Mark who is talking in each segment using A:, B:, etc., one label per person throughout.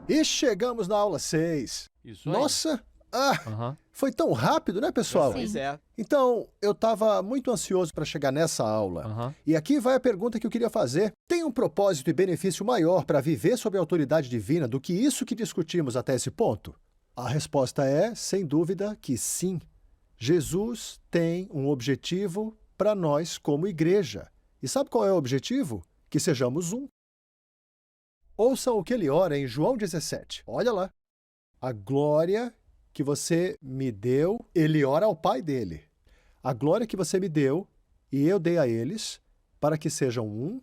A: E chegamos na aula 6.
B: Isso aí.
A: Nossa,
B: Aham.
A: foi tão rápido, né, pessoal?
C: Sim.
D: Pois é.
A: Então, eu estava muito ansioso para chegar nessa aula.
B: Aham.
A: E aqui vai a pergunta que eu queria fazer. Tem um propósito e benefício maior para viver sob a autoridade divina do que isso que discutimos até esse ponto? A resposta é, sem dúvida, que sim. Jesus tem um objetivo para nós como igreja. E sabe qual é o objetivo? Que sejamos um. Ouçam o que ele ora em João 17. Olha lá. A glória que você me deu, ele ora ao Pai dele. A glória que você me deu e eu dei a eles, para que sejam um,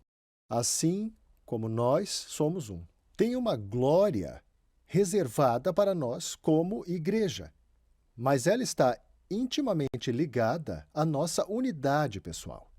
A: assim como nós somos um. Tem uma glória reservada para nós como igreja, mas ela está intimamente ligada à nossa unidade pessoal.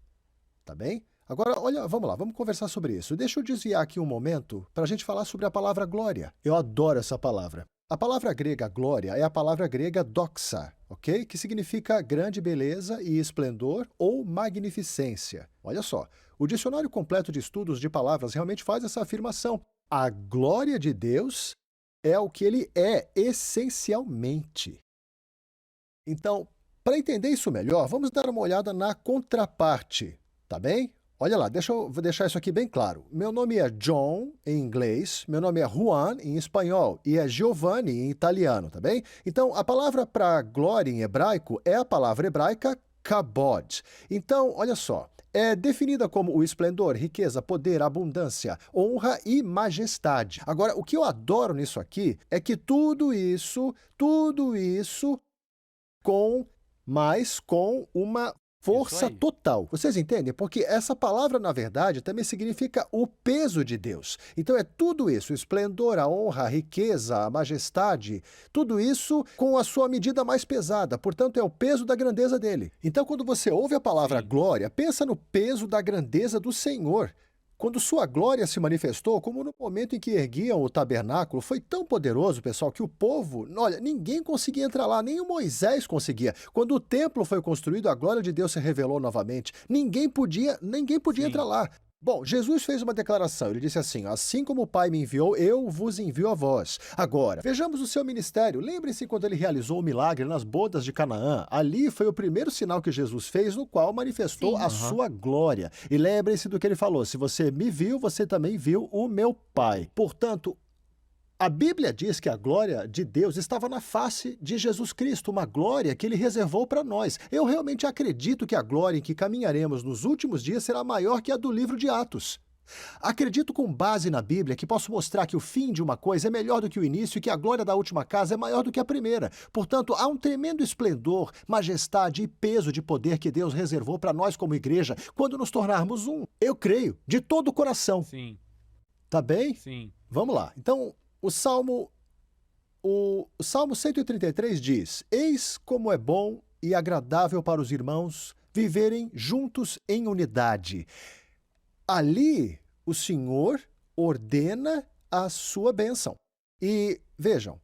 A: Tá bem? Agora, olha, vamos lá, vamos conversar sobre isso. Deixa eu desviar aqui um momento para a gente falar sobre a palavra glória. Eu adoro essa palavra. A palavra grega glória é a palavra grega doxa, ok? Que significa grande beleza e esplendor ou magnificência. Olha só, o Dicionário Completo de Estudos de Palavras realmente faz essa afirmação. A glória de Deus é o que ele é essencialmente. Então, para entender isso melhor, vamos dar uma olhada na contraparte, tá bem? Olha lá, vou deixar isso aqui bem claro. Meu nome é John, em inglês, meu nome é Juan, em espanhol, e é Giovanni, em italiano, tá bem? Então, a palavra para glória em hebraico é a palavra hebraica kabod. Então, olha só, é definida como o esplendor, riqueza, poder, abundância, honra e majestade. Agora, o que eu adoro nisso aqui é que tudo isso com uma força total. Vocês entendem? Porque essa palavra, na verdade, também significa o peso de Deus. Então é tudo isso, o esplendor, a honra, a riqueza, a majestade, tudo isso com a sua medida mais pesada. Portanto, é o peso da grandeza dele. Então, quando você ouve a palavra glória, pensa no peso da grandeza do Senhor. Quando sua glória se manifestou, como no momento em que erguiam o tabernáculo, foi tão poderoso, pessoal, que o povo, olha, ninguém conseguia entrar lá, nem o Moisés conseguia. Quando o templo foi construído, a glória de Deus se revelou novamente. Ninguém podia entrar lá. Bom, Jesus fez uma declaração, ele disse assim, assim como o Pai me enviou, eu vos envio a vós. Agora, vejamos o seu ministério. Lembre-se quando ele realizou o milagre nas bodas de Canaã. Ali foi o primeiro sinal que Jesus fez, no qual manifestou a sua glória. E lembre-se do que ele falou, se você me viu, você também viu o meu Pai. Portanto, a Bíblia diz que a glória de Deus estava na face de Jesus Cristo, uma glória que ele reservou para nós. Eu realmente acredito que a glória em que caminharemos nos últimos dias será maior que a do livro de Atos. Acredito com base na Bíblia que posso mostrar que o fim de uma coisa é melhor do que o início e que a glória da última casa é maior do que a primeira. Portanto, há um tremendo esplendor, majestade e peso de poder que Deus reservou para nós como igreja quando nos tornarmos um. Eu creio, de todo o coração.
B: Sim.
A: Tá bem?
B: Sim.
A: Vamos lá. Então, o Salmo 133 diz, eis como é bom e agradável para os irmãos viverem juntos em unidade. Ali, o Senhor ordena a sua bênção. E, vejam,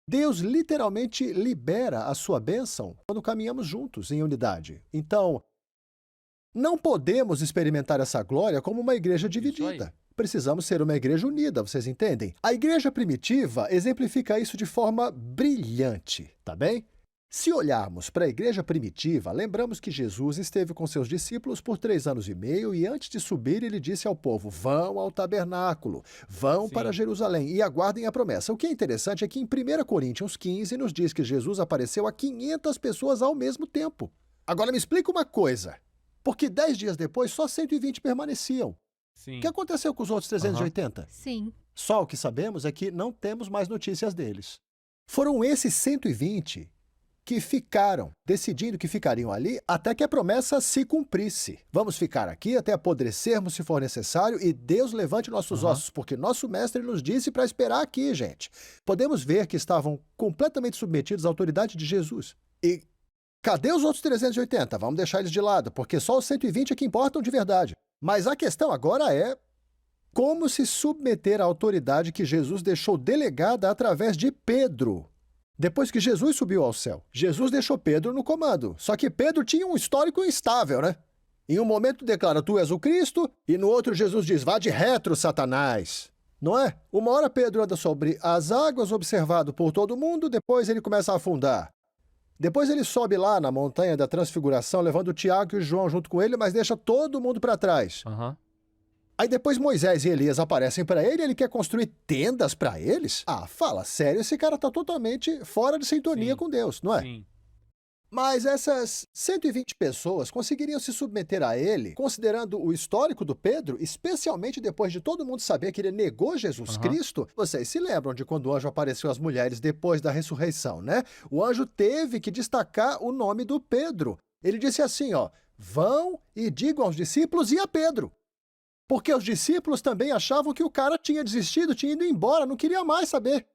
A: Deus literalmente libera a sua bênção quando caminhamos juntos em unidade. Então, não podemos experimentar essa glória como uma igreja dividida. Precisamos ser uma igreja unida, vocês entendem? A igreja primitiva exemplifica isso de forma brilhante, tá bem? Se olharmos para a igreja primitiva, lembramos que Jesus esteve com seus discípulos por 3 anos e meio e antes de subir ele disse ao povo, vão ao tabernáculo, vão para Jerusalém e aguardem a promessa. O que é interessante é que em 1 Coríntios 15 nos diz que Jesus apareceu a 500 pessoas ao mesmo tempo. Agora me explica uma coisa, porque 10 dias depois só 120 permaneciam.
B: Sim.
A: O que aconteceu com os outros 380?
C: Sim.
A: Só o que sabemos é que não temos mais notícias deles. Foram esses 120 que ficaram, decidindo que ficariam ali até que a promessa se cumprisse. Vamos ficar aqui até apodrecermos se for necessário e Deus levante nossos ossos, porque nosso mestre nos disse para esperar aqui, gente. Podemos ver que estavam completamente submetidos à autoridade de Jesus. E cadê os outros 380? Vamos deixar eles de lado, porque só os 120 é que importam de verdade. Mas a questão agora é como se submeter à autoridade que Jesus deixou delegada através de Pedro. Depois que Jesus subiu ao céu, Jesus deixou Pedro no comando. Só que Pedro tinha um histórico instável, né? Em um momento declara, tu és o Cristo, e no outro Jesus diz, vá de retro, Satanás. Não é? Uma hora Pedro anda sobre as águas, observado por todo mundo, depois ele começa a afundar. Depois ele sobe lá na montanha da Transfiguração, levando Tiago e João junto com ele, mas deixa todo mundo para trás.
B: Aham.
A: Aí depois Moisés e Elias aparecem para ele e ele quer construir tendas para eles? Ah, fala sério, esse cara tá totalmente fora de sintonia
B: Sim.
A: com Deus, não é?
B: Sim.
A: Mas essas 120 pessoas conseguiriam se submeter a ele, considerando o histórico do Pedro, especialmente depois de todo mundo saber que ele negou Jesus
B: Aham.
A: Cristo? Vocês se lembram de quando o anjo apareceu às mulheres depois da ressurreição, né? O anjo teve que destacar o nome do Pedro. Ele disse assim, ó, vão e digam aos discípulos e a Pedro. Porque os discípulos também achavam que o cara tinha desistido, tinha ido embora, não queria mais saber.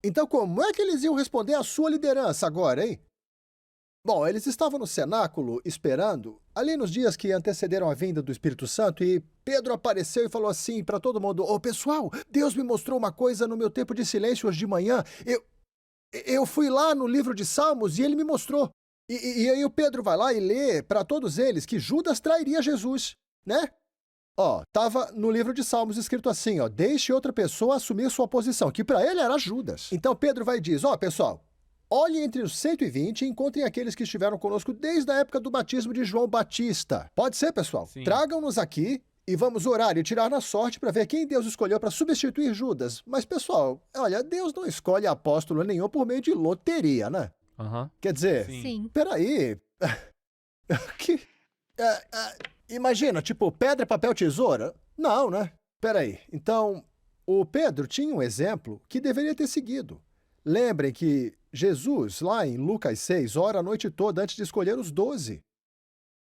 A: Então como é que eles iam responder à sua liderança agora, hein? Bom, eles estavam no cenáculo esperando, ali nos dias que antecederam a vinda do Espírito Santo, e Pedro apareceu e falou assim para todo mundo, ô pessoal, Deus me mostrou uma coisa no meu tempo de silêncio hoje de manhã, eu fui lá no livro de Salmos e ele me mostrou. E aí o Pedro vai lá e lê para todos eles que Judas trairia Jesus, né? Ó, tava no livro de Salmos escrito assim, ó, deixe outra pessoa assumir sua posição, que para ele era Judas. Então Pedro vai e diz, ó, pessoal, olhem entre os 120 e encontrem aqueles que estiveram conosco desde a época do batismo de João Batista. Pode ser, pessoal?
B: Sim.
A: Tragam-nos aqui e vamos orar e tirar na sorte para ver quem Deus escolheu para substituir Judas. Mas, pessoal, olha, Deus não escolhe apóstolo nenhum por meio de loteria, né?
B: Aham.
A: Quer dizer,
B: Sim.
A: peraí. Que... imagina, tipo, pedra, papel, tesoura? Não, né? Peraí. Então, o Pedro tinha um exemplo que deveria ter seguido. Lembrem que Jesus, lá em Lucas 6, ora a noite toda antes de escolher os 12.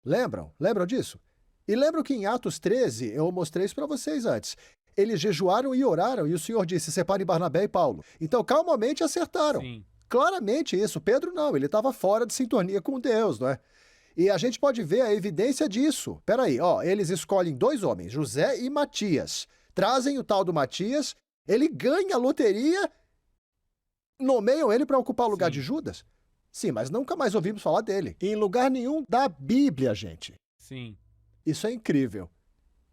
A: Lembram? Lembram disso? E lembram que em Atos 13, eu mostrei isso para vocês antes. Eles jejuaram e oraram e o Senhor disse, separe Barnabé e Paulo. Então, calmamente acertaram.
B: Sim.
A: Claramente isso. Pedro não, ele estava fora de sintonia com Deus, não é? E a gente pode ver a evidência disso. Peraí, ó, eles escolhem 2 homens, José e Matias. Trazem o tal do Matias, ele ganha a loteria, nomeiam ele para ocupar o lugar
B: Sim.
A: de Judas? Sim, mas nunca mais ouvimos falar dele. Em lugar nenhum da Bíblia, gente.
B: Sim.
A: Isso é incrível.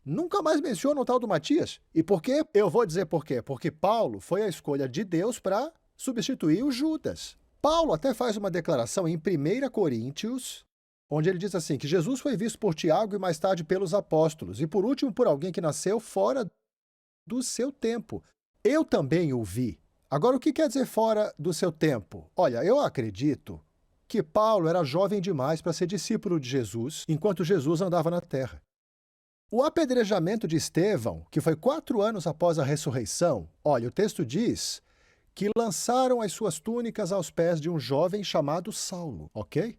A: Nunca mais mencionam o tal do Matias. E por quê? Eu vou dizer por quê. Porque Paulo foi a escolha de Deus para substituir o Judas. Paulo até faz uma declaração em 1 Coríntios, onde ele diz assim, que Jesus foi visto por Tiago e mais tarde pelos apóstolos, e por último por alguém que nasceu fora do seu tempo. Eu também o vi. Agora, o que quer dizer fora do seu tempo? Olha, eu acredito que Paulo era jovem demais para ser discípulo de Jesus, enquanto Jesus andava na terra. O apedrejamento de Estevão, que foi 4 anos após a ressurreição, olha, o texto diz que lançaram as suas túnicas aos pés de um jovem chamado Saulo, ok?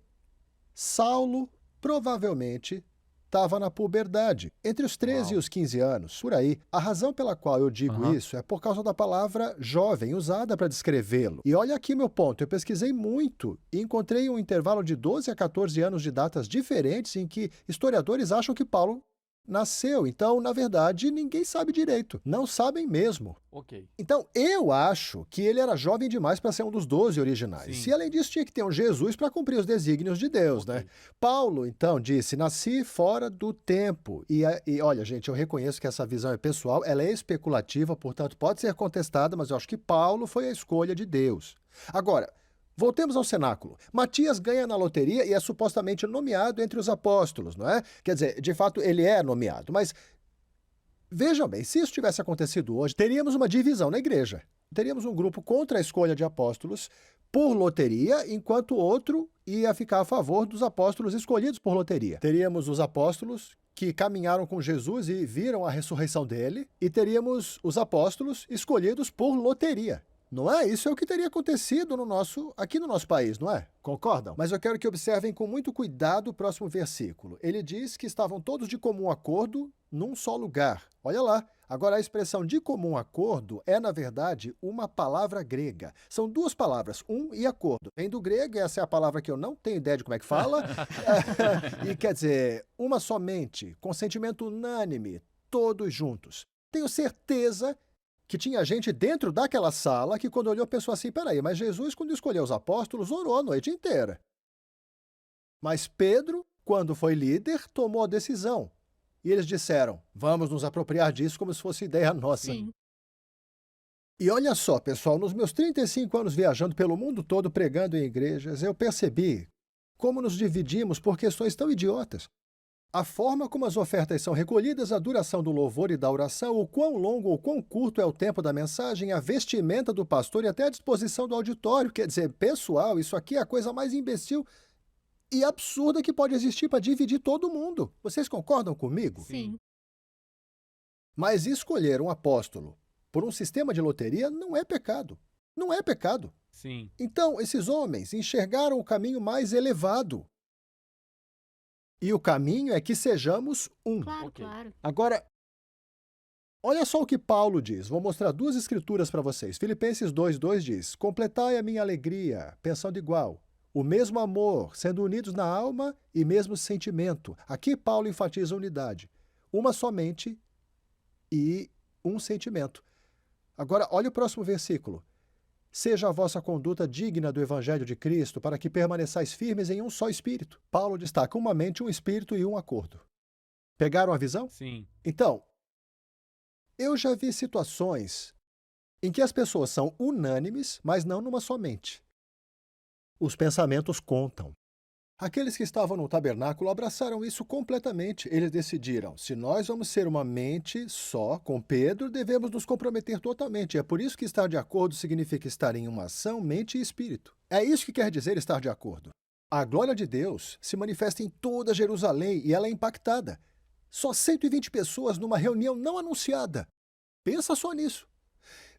A: Saulo provavelmente estava na puberdade, entre os 13 e os 15 anos, por aí. A razão pela qual eu digo isso é por causa da palavra jovem usada para descrevê-lo. E olha aqui meu ponto, eu pesquisei muito e encontrei um intervalo de 12 a 14 anos de datas diferentes em que historiadores acham que Paulo nasceu. Então, na verdade, ninguém sabe direito. Não sabem mesmo.
B: Ok.
A: Então, eu acho que ele era jovem demais para ser um dos 12 originais.
B: Sim.
A: E, além disso, tinha que ter um Jesus para cumprir os desígnios de Deus, né? Paulo, então, disse, nasci fora do tempo. E, olha, gente, eu reconheço que essa visão é pessoal, ela é especulativa, portanto, pode ser contestada, mas eu acho que Paulo foi a escolha de Deus. Agora, voltemos ao cenáculo. Matias ganha na loteria e é supostamente nomeado entre os apóstolos, não é? Quer dizer, de fato, ele é nomeado, mas vejam bem, se isso tivesse acontecido hoje, teríamos uma divisão na igreja. Teríamos um grupo contra a escolha de apóstolos por loteria, enquanto o outro ia ficar a favor dos apóstolos escolhidos por loteria. Teríamos os apóstolos que caminharam com Jesus e viram a ressurreição dele, e teríamos os apóstolos escolhidos por loteria. Não é? Isso é o que teria acontecido aqui no nosso país, não é? Concordam? Mas eu quero que observem com muito cuidado o próximo versículo. Ele diz que estavam todos de comum acordo num só lugar. Olha lá. Agora, a expressão de comum acordo é, na verdade, uma palavra grega. São 2 palavras, e acordo. Vem do grego, essa é a palavra que eu não tenho ideia de como é que fala. E quer dizer, uma somente, consentimento unânime, todos juntos. Tenho certeza que tinha gente dentro daquela sala que, quando olhou, pensou assim, peraí, mas Jesus, quando escolheu os apóstolos, orou a noite inteira. Mas Pedro, quando foi líder, tomou a decisão. E eles disseram, vamos nos apropriar disso como se fosse ideia nossa.
C: Sim.
A: E olha só, pessoal, nos meus 35 anos viajando pelo mundo todo pregando em igrejas, eu percebi como nos dividimos por questões tão idiotas. A forma como as ofertas são recolhidas, a duração do louvor e da oração, o quão longo ou quão curto é o tempo da mensagem, a vestimenta do pastor e até a disposição do auditório. Quer dizer, pessoal, isso aqui é a coisa mais imbecil e absurda que pode existir para dividir todo mundo. Vocês concordam comigo?
B: Sim.
A: Mas escolher um apóstolo por um sistema de loteria não é pecado. Não é pecado.
C: Sim.
A: Então, esses homens enxergaram o caminho mais elevado. E o caminho é que sejamos um.
B: Claro,
C: Ok.
B: claro.
A: Agora, olha só o que Paulo diz. Vou mostrar duas escrituras para vocês. Filipenses 2:2 diz: completai a minha alegria, pensando igual, o mesmo amor, sendo unidos na alma e mesmo sentimento. Aqui Paulo enfatiza a unidade. Uma somente e um sentimento. Agora, olha o próximo versículo. Seja a vossa conduta digna do Evangelho de Cristo, para que permaneçais firmes em um só espírito. Paulo destaca uma mente, um espírito e um acordo. Pegaram a visão?
C: Sim.
A: Então, eu já vi situações em que as pessoas são unânimes, mas não numa só mente. Os pensamentos contam. Aqueles que estavam no tabernáculo abraçaram isso completamente. Eles decidiram, se nós vamos ser uma mente só com Pedro, devemos nos comprometer totalmente. É por isso que estar de acordo significa estar em uma ação, mente e espírito. É isso que quer dizer estar de acordo. A glória de Deus se manifesta em toda Jerusalém e ela é impactada. Só 120 pessoas numa reunião não anunciada. Pensa só nisso.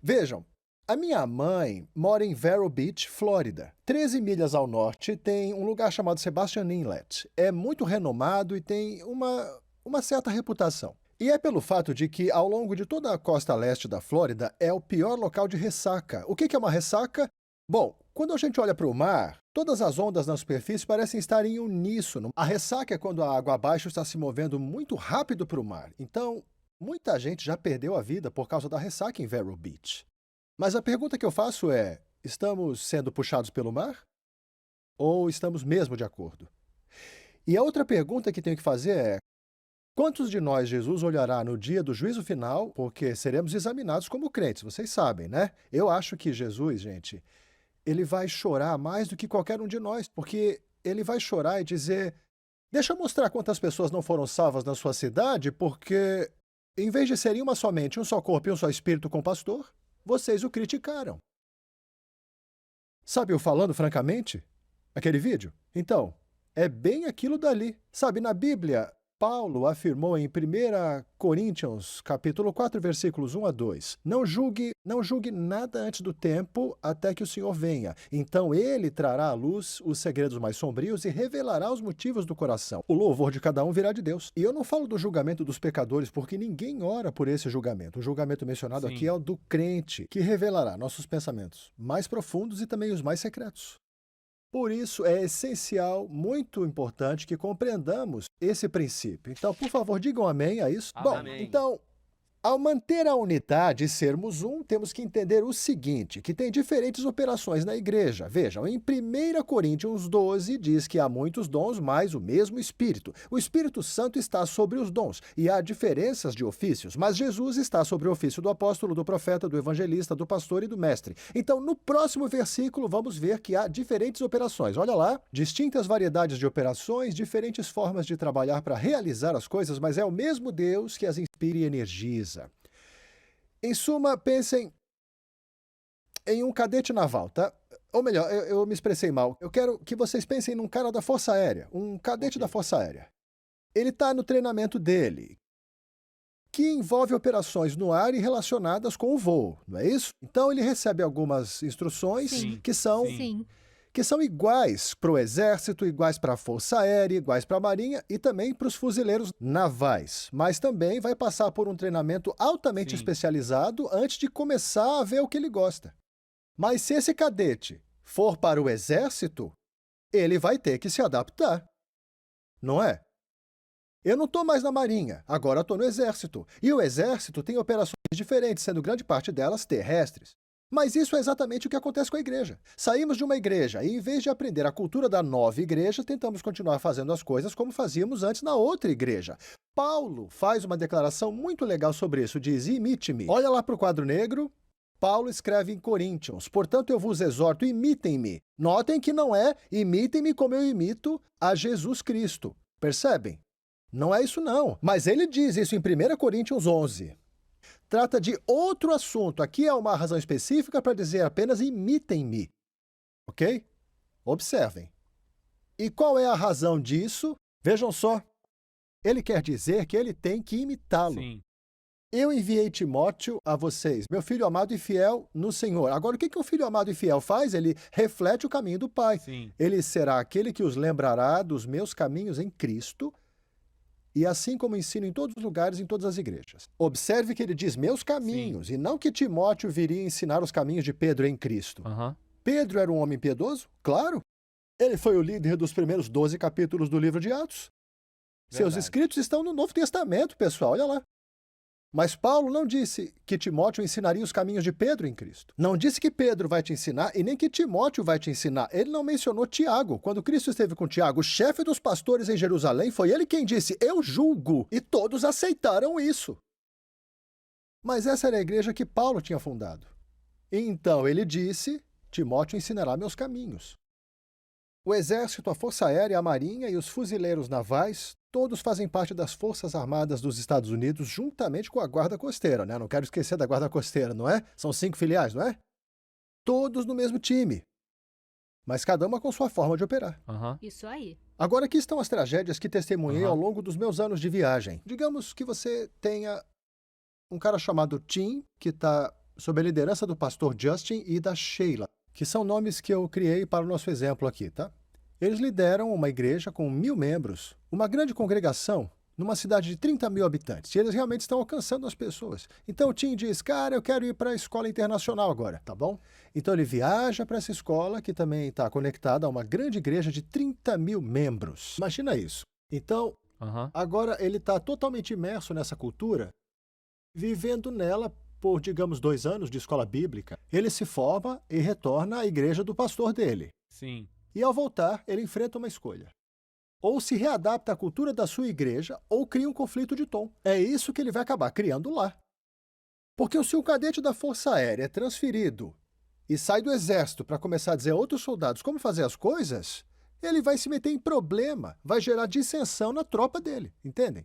A: Vejam, a minha mãe mora em Vero Beach, Flórida. 13 milhas ao norte tem um lugar chamado Sebastian Inlet. É muito renomado e tem uma certa reputação. E é pelo fato de que, ao longo de toda a costa leste da Flórida, é o pior local de ressaca. O que é uma ressaca? Bom, quando a gente olha para o mar, todas as ondas na superfície parecem estar em uníssono. A ressaca é quando a água abaixo está se movendo muito rápido para o mar. Então, muita gente já perdeu a vida por causa da ressaca em Vero Beach. Mas a pergunta que eu faço é: estamos sendo puxados pelo mar? Ou estamos mesmo de acordo? E a outra pergunta que tenho que fazer é: quantos de nós Jesus olhará no dia do juízo final, porque seremos examinados como crentes, vocês sabem, né? Eu acho que Jesus, gente, ele vai chorar mais do que qualquer um de nós, porque ele vai chorar e dizer: deixa eu mostrar quantas pessoas não foram salvas na sua cidade, porque em vez de serem uma somente, um só corpo e um só espírito com o pastor, vocês o criticaram. Sabe o Falando Francamente? Aquele vídeo? Então, é bem aquilo dali. Sabe, na Bíblia, Paulo afirmou em 1 Coríntios, capítulo 4, versículos 1 a 2, não julgue nada antes do tempo até que o Senhor venha. Então ele trará à luz os segredos mais sombrios e revelará os motivos do coração. O louvor de cada um virá de Deus. E eu não falo do julgamento dos pecadores, porque ninguém ora por esse julgamento. O julgamento mencionado
C: Sim.
A: aqui é o do crente, que revelará nossos pensamentos mais profundos e também os mais secretos. Por isso, é essencial, muito importante, que compreendamos esse princípio. Então, por favor, digam amém a isso. Bom,
C: Amém.
A: então, ao manter a unidade e sermos um, temos que entender o seguinte, que tem diferentes operações na igreja. Vejam, em 1 Coríntios 12 diz que há muitos dons, mas o mesmo Espírito. O Espírito Santo está sobre os dons, e há diferenças de ofícios, mas Jesus está sobre o ofício do apóstolo, do profeta, do evangelista, do pastor e do mestre. Então, no próximo versículo, vamos ver que há diferentes operações. Olha lá, distintas variedades de operações, diferentes formas de trabalhar para realizar as coisas, mas é o mesmo Deus que as inspira e energiza. Em suma, pensem em um cadete naval, tá? Ou melhor, eu me expressei mal. Eu quero que vocês pensem num cara da Força Aérea, um cadete
C: Ok.
A: da Força Aérea. Ele está no treinamento dele, que envolve operações no ar e relacionadas com o voo, não é isso? Então ele recebe algumas instruções
B: Sim.
A: que são
B: Sim.
A: que são iguais para o Exército, iguais para a Força Aérea, iguais para a Marinha e também para os fuzileiros navais. Mas também vai passar por um treinamento altamente
C: Sim.
A: especializado antes de começar a ver o que ele gosta. Mas se esse cadete for para o Exército, ele vai ter que se adaptar. Não é? Eu não estou mais na Marinha, agora estou no Exército. E o Exército tem operações diferentes, sendo grande parte delas terrestres. Mas isso é exatamente o que acontece com a igreja. Saímos de uma igreja e, em vez de aprender a cultura da nova igreja, tentamos continuar fazendo as coisas como fazíamos antes na outra igreja. Paulo faz uma declaração muito legal sobre isso, diz: imite-me. Olha lá para o quadro negro Paulo escreve em Coríntios: portanto, eu vos exorto, imitem-me. Notem que não é imitem-me como eu imito a Jesus Cristo. Percebem? Não é isso não. Mas ele diz isso em 1 Coríntios 11. Trata de outro assunto. Aqui é uma razão específica para dizer apenas imitem-me. Ok? Observem. E qual é a razão disso? Vejam só. Ele quer dizer que ele tem que imitá-lo.
B: Sim.
A: Eu enviei Timóteo a vocês, meu filho amado e fiel no Senhor. Agora, o que um filho amado e fiel faz? Ele reflete o caminho do Pai.
B: Sim.
A: Ele será aquele que os lembrará dos meus caminhos em Cristo, e assim como ensino em todos os lugares, em todas as igrejas. Observe que ele diz meus caminhos, e não que Timóteo viria ensinar os caminhos de Pedro em Cristo. Pedro era um homem piedoso? Claro. Ele foi o líder dos primeiros 12 capítulos do livro de Atos. Seus escritos estão no Novo Testamento, pessoal, olha lá. Mas Paulo não disse que Timóteo ensinaria os caminhos de Pedro em Cristo. Não disse que Pedro vai te ensinar e nem que Timóteo vai te ensinar. Ele não mencionou Tiago. Quando Cristo esteve com Tiago, o chefe dos pastores em Jerusalém, foi ele quem disse, eu julgo. E todos aceitaram isso. Mas essa era a igreja que Paulo tinha fundado. Então ele disse, Timóteo ensinará meus caminhos. O Exército, a Força Aérea, a Marinha e os fuzileiros navais, todos fazem parte das Forças Armadas dos Estados Unidos, juntamente com a Guarda Costeira, né? Não quero esquecer da Guarda Costeira, não é? São 5 filiais, não é? Todos no mesmo time. Mas cada uma com sua forma de operar.
C: Isso aí.
A: Agora, aqui estão as tragédias que testemunhei ao longo dos meus anos de viagem. Digamos que você tenha um cara chamado Tim, que está sob a liderança do pastor Justin e da Sheila, que são nomes que eu criei para o nosso exemplo aqui, tá? Eles lideram uma igreja com 1.000 membros, uma grande congregação, numa cidade de 30 mil habitantes. E eles realmente estão alcançando as pessoas. Então o Tim diz, cara, eu quero ir para a escola internacional agora, tá bom? Então ele viaja para essa escola, que também está conectada a uma grande igreja de 30 mil membros. Imagina isso. Então, agora ele está totalmente imerso nessa cultura, vivendo nela por, digamos, 2 anos de escola bíblica. Ele se forma e retorna à igreja do pastor dele.
B: Sim.
A: E ao voltar, ele enfrenta uma escolha. Ou se readapta à cultura da sua igreja, ou cria um conflito de tom. É isso que ele vai acabar criando lá. Porque se o cadete da Força Aérea é transferido e sai do exército para começar a dizer a outros soldados como fazer as coisas, ele vai se meter em problema, vai gerar dissensão na tropa dele, entendem?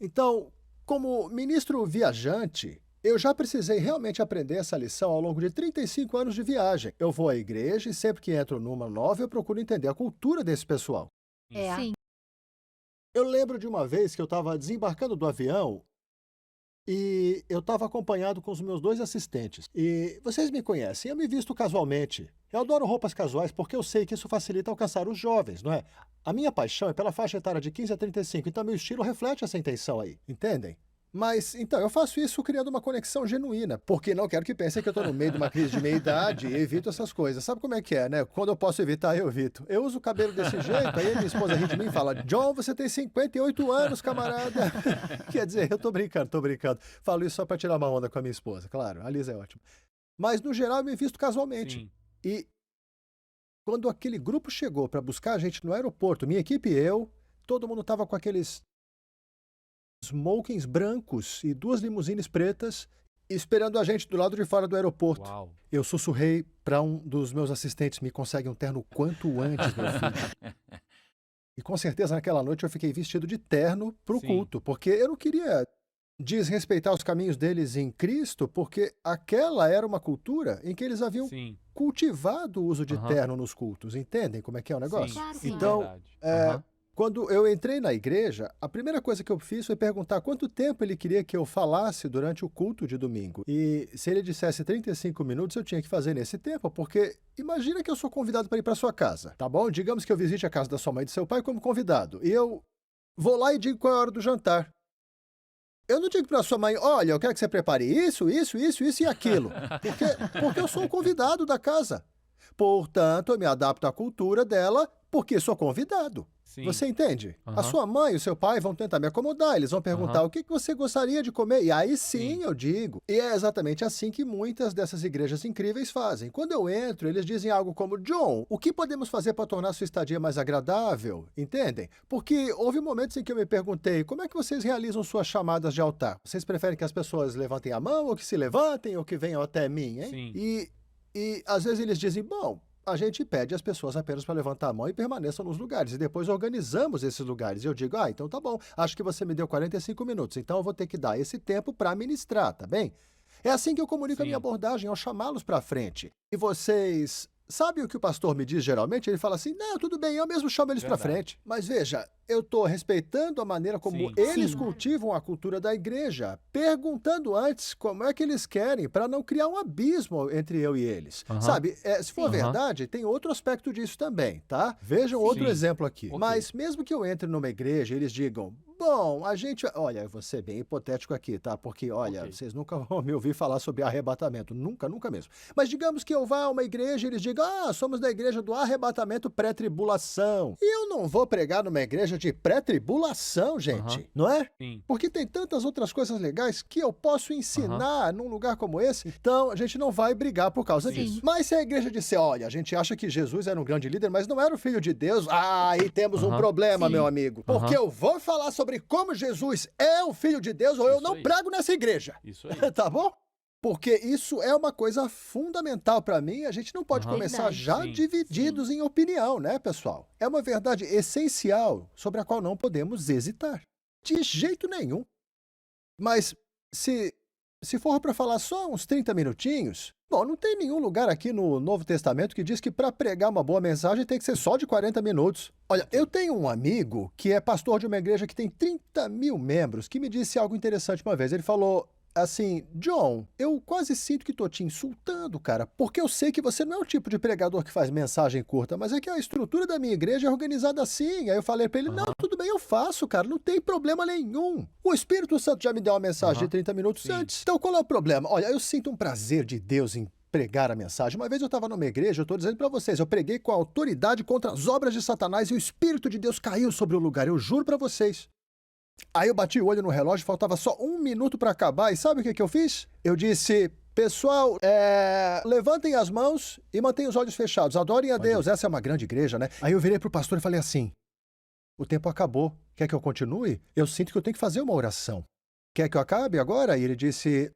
A: Então, como ministro viajante, eu já precisei realmente aprender essa lição ao longo de 35 anos de viagem. Eu vou à igreja e sempre que entro numa nova, eu procuro entender a cultura desse pessoal.
C: Sim.
A: Eu lembro de uma vez que eu estava desembarcando do avião e eu estava acompanhado com os meus 2 assistentes. E vocês me conhecem, eu me visto casualmente. Eu adoro roupas casuais porque eu sei que isso facilita alcançar os jovens, não é? A minha paixão é pela faixa etária de 15 a 35, então meu estilo reflete essa intenção aí, entendem? Mas, então, eu faço isso criando uma conexão genuína, porque não quero que pensem que eu estou no meio de uma crise de meia-idade e evito essas coisas. Sabe como é que é, né? Quando eu posso evitar, eu evito. Eu uso o cabelo desse jeito, aí minha esposa ri de mim e fala, John, você tem 58 anos, camarada. Quer dizer, eu tô brincando. Falo isso só para tirar uma onda com a minha esposa, claro, a Lisa é ótima. Mas, no geral, eu me visto casualmente.
B: Sim.
A: E quando aquele grupo chegou para buscar a gente no aeroporto, minha equipe e eu, todo mundo estava com aqueles smokings brancos e 2 limusines pretas esperando a gente do lado de fora do aeroporto.
B: Uau.
A: Eu sussurrei para um dos meus assistentes, me consegue um terno quanto antes, meu filho. E com certeza naquela noite eu fiquei vestido de terno pro
B: Sim.
A: culto, porque eu não queria desrespeitar os caminhos deles em Cristo, porque aquela era uma cultura em que eles haviam
B: Sim.
A: cultivado o uso de
B: Aham.
A: terno nos cultos. Entendem como é que é o negócio?
B: Sim.
C: Claro, sim.
A: Então,
B: Verdade.
A: quando eu entrei na igreja, a primeira coisa que eu fiz foi perguntar quanto tempo ele queria que eu falasse durante o culto de domingo. E se ele dissesse 35 minutos, eu tinha que fazer nesse tempo, porque imagina que eu sou convidado para ir para sua casa, tá bom? Digamos que eu visite a casa da sua mãe e do seu pai como convidado. E eu vou lá e digo qual é a hora do jantar. Eu não digo para sua mãe, olha, eu quero que você prepare isso e aquilo. Porque eu sou o convidado da casa. Portanto, eu me adapto à cultura dela porque sou convidado.
B: Sim.
A: Você entende? A
B: Aham.
A: sua mãe e o seu pai vão tentar me acomodar, eles vão perguntar
B: Aham.
A: o que que você gostaria de comer, e aí sim
B: Sim.
A: eu digo. E é exatamente assim que muitas dessas igrejas incríveis fazem. Quando eu entro, eles dizem algo como: John, o que podemos fazer para tornar sua estadia mais agradável? Entendem? Porque houve momentos em que eu me perguntei: como é que vocês realizam suas chamadas de altar? Vocês preferem que as pessoas levantem a mão, ou que se levantem, ou que venham até mim, hein?
B: Sim.
A: E às vezes eles dizem: bom, a gente pede às pessoas apenas para levantar a mão e permaneçam nos lugares, e depois organizamos esses lugares. E eu digo: então tá bom, acho que você me deu 45 minutos, então eu vou ter que dar esse tempo para ministrar, tá bem? É assim que eu comunico a minha
B: Sim.
A: abordagem, ao chamá-los para frente. E vocês sabem o que o pastor me diz geralmente? Ele fala assim: não, tudo bem, eu mesmo chamo eles para
B: Verdade.
A: frente. Mas veja, eu estou respeitando a maneira como
B: Sim.
A: eles
C: Sim.
A: cultivam a cultura da igreja, perguntando antes como é que eles querem, para não criar um abismo entre eu e eles.
B: Aham.
A: Sabe, se for
C: Sim.
A: verdade, tem outro aspecto disso também, tá? Vejam outro
B: Sim.
A: exemplo aqui.
B: Ok.
A: Mas mesmo que eu entre numa igreja e eles digam: bom, a gente. Olha, eu vou ser bem hipotético aqui, tá? Porque, olha,
B: Ok.
A: vocês nunca vão me ouvir falar sobre arrebatamento. Nunca, nunca mesmo. Mas digamos que eu vá a uma igreja e eles digam: somos da igreja do arrebatamento pré-tribulação. E eu não vou pregar numa igreja de pré-tribulação, gente.
B: Aham.
A: Não é?
B: Sim.
A: Porque tem tantas outras coisas legais que eu posso ensinar num lugar como esse. Então, a gente não vai brigar por causa
B: Sim.
A: disso. Mas se a igreja disser: olha, a gente acha que Jesus era um grande líder, mas não era o filho de Deus, aí temos um
B: Aham.
A: problema,
C: Sim.
A: meu amigo. Porque eu vou falar sobre como Jesus é o filho de Deus ou eu
B: Isso
A: não
B: aí.
A: prego nessa igreja.
B: Isso aí.
A: Tá bom? Porque isso é uma coisa fundamental para mim. A gente não pode
B: Aham.
A: começar
C: Verdade.
A: já
B: Sim.
A: divididos em opinião, né, pessoal? É uma verdade essencial sobre a qual não podemos hesitar. De jeito nenhum. Mas se for para falar só uns 30 minutinhos, bom, não tem nenhum lugar aqui no Novo Testamento que diz que para pregar uma boa mensagem tem que ser só de 40 minutos. Olha, eu tenho um amigo que é pastor de uma igreja que tem 30 mil membros, que me disse algo interessante uma vez. Ele falou assim: John, eu quase sinto que tô te insultando, cara, porque eu sei que você não é o tipo de pregador que faz mensagem curta, mas é que a estrutura da minha igreja é organizada assim. Aí eu falei pra ele: não, tudo bem, eu faço, cara, não tem problema nenhum. O Espírito Santo já me deu uma mensagem de 30 minutos
B: Sim.
A: antes. Então qual é o problema? Olha, eu sinto um prazer de Deus em pregar a mensagem. Uma vez eu estava numa igreja, eu estou dizendo para vocês, eu preguei com autoridade contra as obras de Satanás e o Espírito de Deus caiu sobre o lugar, eu juro para vocês. Aí eu bati o olho no relógio, faltava só 1 minuto para acabar, e sabe o que eu fiz? Eu disse: pessoal, levantem as mãos e mantenham os olhos fechados, adorem a Deus, essa é uma grande igreja, né? Aí eu virei pro pastor e falei assim: o tempo acabou, quer que eu continue? Eu sinto que eu tenho que fazer uma oração. Quer que eu acabe agora? E ele disse: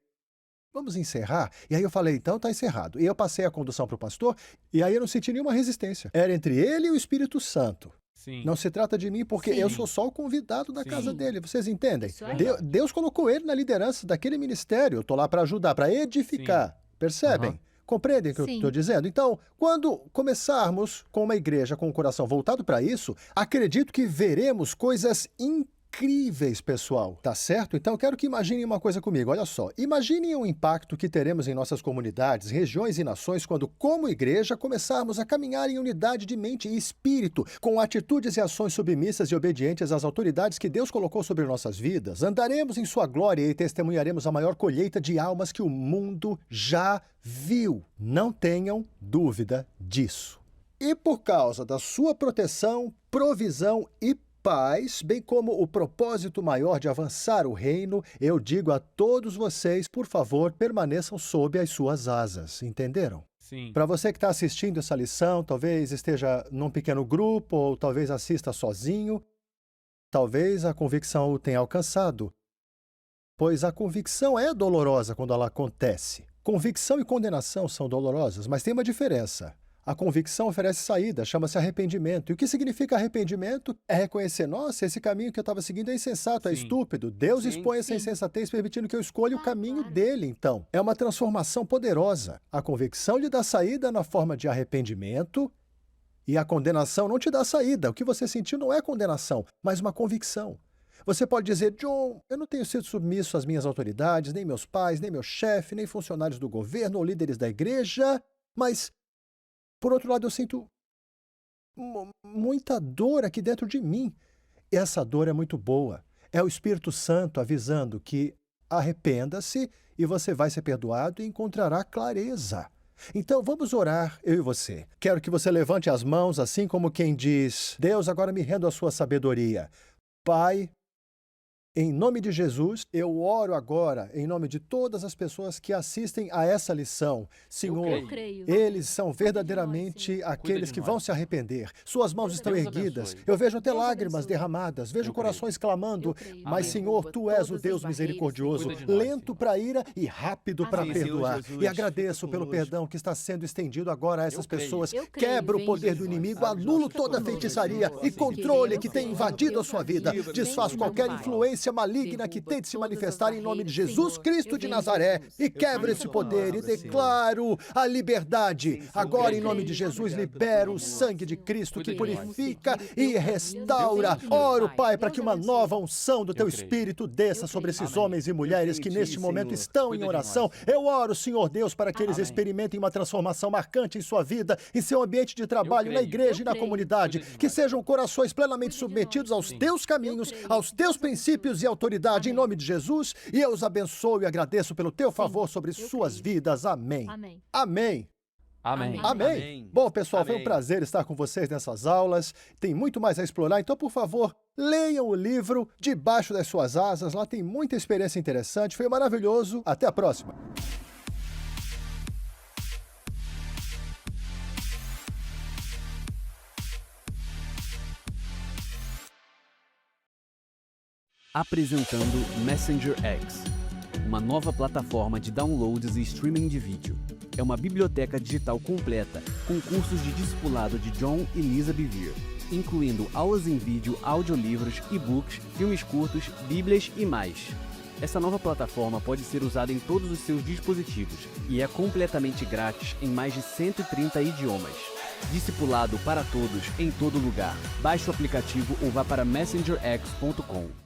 A: vamos encerrar? E aí eu falei: então tá encerrado. E eu passei a condução pro pastor, e aí eu não senti nenhuma resistência. Era entre ele e o Espírito Santo.
B: Sim.
A: Não se trata de mim, porque
C: Sim.
A: eu sou só o convidado da
B: Sim.
A: casa dele. Vocês entendem?
C: Isso aí.
A: Deus colocou ele na liderança daquele ministério. Eu tô lá para ajudar, para edificar. Percebem?
B: Aham.
A: Compreendem o que eu
C: Sim.
A: estou dizendo? Então, quando começarmos com uma igreja com o coração voltado para isso, acredito que veremos coisas incríveis, pessoal. Tá certo? Então, eu quero que imaginem uma coisa comigo. Olha só. Imaginem o impacto que teremos em nossas comunidades, regiões e nações quando, como igreja, começarmos a caminhar em unidade de mente e espírito, com atitudes e ações submissas e obedientes às autoridades que Deus colocou sobre nossas vidas. Andaremos em sua glória e testemunharemos a maior colheita de almas que o mundo já viu. Não tenham dúvida disso. E por causa da sua proteção, provisão e paz, bem como o propósito maior de avançar o reino, eu digo a todos vocês, por favor, permaneçam sob as suas asas. Entenderam?
B: Sim.
A: Para você que está assistindo essa lição, talvez esteja num pequeno grupo, ou talvez assista sozinho, talvez a convicção o tenha alcançado. Pois a convicção é dolorosa quando ela acontece. Convicção e condenação são dolorosas, mas tem uma diferença. A convicção oferece saída, chama-se arrependimento. E o que significa arrependimento? É reconhecer: nossa, esse caminho que eu estava seguindo é insensato, é
B: Sim.
A: estúpido. Deus
B: Sim.
A: expõe essa
C: Sim.
A: insensatez, permitindo que eu escolha o caminho
C: Claro.
A: dele, então. É uma transformação poderosa. A convicção lhe dá saída na forma de arrependimento e a condenação não te dá saída. O que você sentiu não é condenação, mas uma convicção. Você pode dizer: John, eu não tenho sido submisso às minhas autoridades, nem meus pais, nem meu chefe, nem funcionários do governo ou líderes da igreja, mas, por outro lado, eu sinto muita dor aqui dentro de mim. E essa dor é muito boa. É o Espírito Santo avisando que arrependa-se e você vai ser perdoado e encontrará clareza. Então vamos orar, eu e você. Quero que você levante as mãos, assim como quem diz: Deus, agora me rendo à sua sabedoria. Pai, em nome de Jesus, eu oro agora em nome de todas as pessoas que assistem a essa lição. Senhor,
B: Eu creio.
A: eles são
B: Cuida de
A: verdadeiramente
B: nós, Senhor.
A: aqueles
C: de
A: que
C: nós.
A: vão se arrepender. Suas mãos estão
C: Deus
A: erguidas.
C: abençoe.
A: Eu vejo até
B: Deus
A: lágrimas
B: abençoe.
A: derramadas, vejo
C: Eu
A: corações clamando.
B: Eu creio.
A: Mas,
C: Amém.
A: Senhor, tu és o
B: Todas
A: Deus
B: as
A: misericordioso,
B: barreiras,
C: Cuida de nós,
A: lento
C: Senhor.
A: para a ira e rápido para
B: Amém.
C: Sim, Senhor
A: perdoar.
C: Jesus,
A: E agradeço
C: fica
A: pelo
C: conosco.
A: perdão que está sendo estendido agora a essas
C: Eu creio.
A: pessoas.
B: Eu creio.
A: Quebra o
B: Vem,
A: poder do
B: Jesus.
A: inimigo,
C: Abre os
A: anulo
C: nossos
A: toda a
C: corações,
A: feitiçaria
C: Senhor.
A: e
C: Assim
A: controle
B: queremos,
A: que tem
B: Senhor.
A: invadido a sua vida.
C: Livra-nos,
A: Desfaz
C: Senhor.
A: qualquer
C: Amém.
A: influência maligna que
B: Derruba
A: tente se
B: todas
A: manifestar
B: as
A: em nome de
B: barreiras,
A: Jesus
B: Senhor.
A: Cristo
B: Eu
A: de
B: venho,
A: Nazaré
B: Jesus.
A: e quebra
C: creio
A: esse
C: na
A: poder e
C: palavra, Senhor.
A: declaro a liberdade.
C: Sim, Senhor.
A: Agora, em
C: Eu
A: nome de
B: creio.
A: Jesus,
C: Obrigado
A: libera
C: pelo
A: o
C: amor.
A: sangue de Cristo que
C: Cuida de nós.
A: purifica
B: Deus
A: e
B: abençoe.
A: restaura.
B: Deus abençoe.
A: Oro, Pai, para
B: Deus
A: que uma
B: abençoe.
A: nova unção do Teu
C: Eu creio.
A: Espírito desça
B: Eu
A: sobre
B: creio.
A: esses
C: Amém.
A: homens e
C: Eu
A: mulheres
C: creio
A: que
C: em Ti,
A: neste momento
C: Senhor.
A: estão
C: Cuida
A: em
C: de
A: oração.
C: nós.
A: Eu oro, Senhor Deus, para que eles
C: Amém.
A: experimentem uma transformação marcante em sua vida, em seu ambiente de trabalho, na
C: creio.
A: igreja
B: Eu
A: e na
B: creio.
A: comunidade.
C: Cuida de
A: Que
C: nós.
A: sejam corações plenamente
B: Cuide de
A: submetidos
B: nós,
A: aos
B: Senhor.
A: Teus caminhos,
B: creio.
A: aos Teus
B: Deus
A: princípios e autoridade, em
B: Amém.
A: nome de Jesus. E eu os abençoo e agradeço pelo Teu favor sobre
B: eu
A: suas
B: creio.
A: vidas. Amém.
B: Amém.
A: Amém.
C: Amém.
A: Amém. Bom, pessoal, foi um
C: Amém.
A: prazer estar com vocês nessas aulas. Tem muito mais a explorar, então, por favor, leiam o livro Debaixo das Suas Asas. Lá tem muita experiência interessante. Foi maravilhoso. Até a próxima.
D: Apresentando Messenger X, uma nova plataforma de downloads e streaming de vídeo. É uma biblioteca digital completa com cursos de discipulado de John e Lisa Bevere, incluindo aulas em vídeo, audiolivros, e-books, filmes curtos, bíblias e mais. Essa nova plataforma pode ser usada em todos os seus dispositivos e é completamente grátis em mais de 130 idiomas. Discipulado para todos, em todo lugar. Baixe o aplicativo ou vá para messengerx.com.